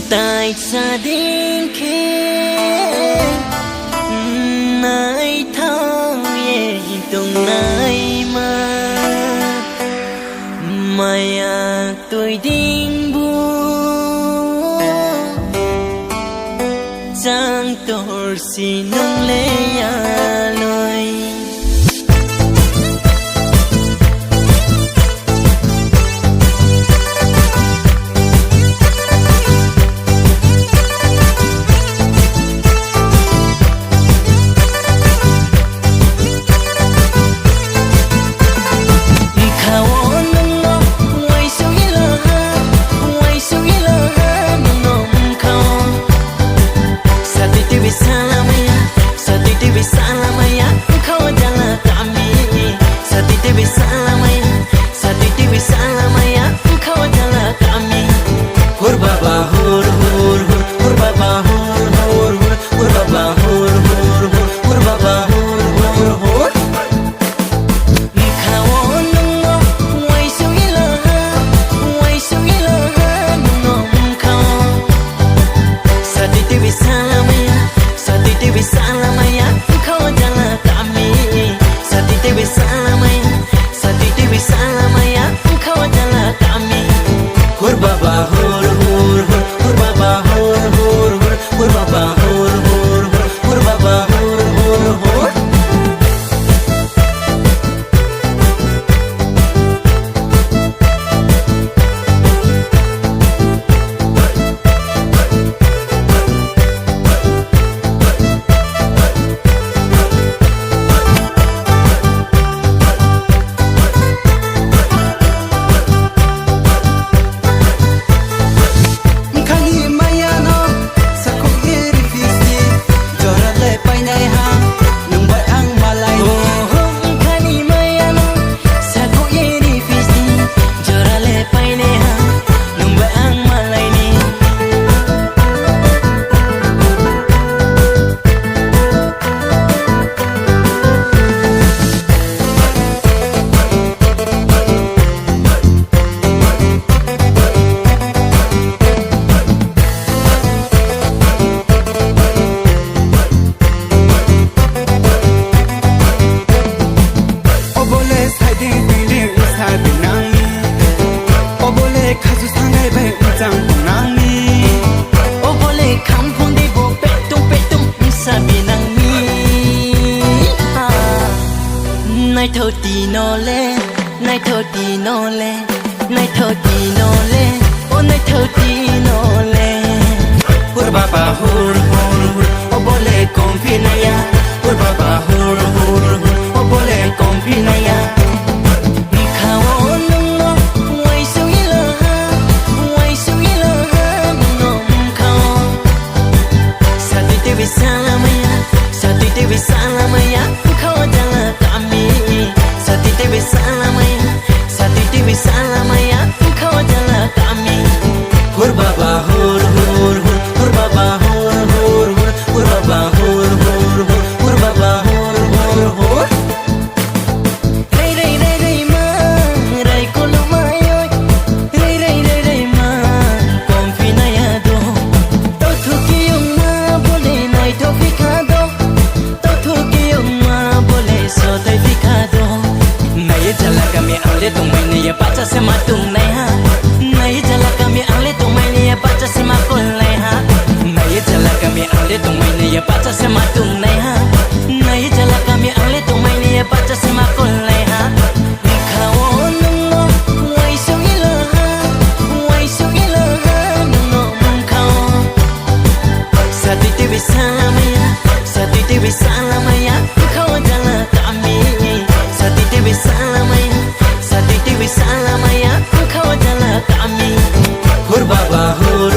tại gia đình kia nai thao ye tung nai maya tôi đinh bu giang tor si nung le ya loi nai thơ tì no le nai thơ tì no le nai thơ tì no le o nai thơ tì no le hur baba hur o bole confinaya hur baba hur o bole confinaya baca sematung nai ha nai jala kami ale tung mai ni baca semakul nai ha nai jala kami ale tung mai ni baca sematung nai ha nai jala kami ale tung mai ni baca semakul nai ha kawon no wai sungila ha no kau sati dewi salamaya kau jala kami sati dewi salamaya salamaya kau jala kami hur baba hur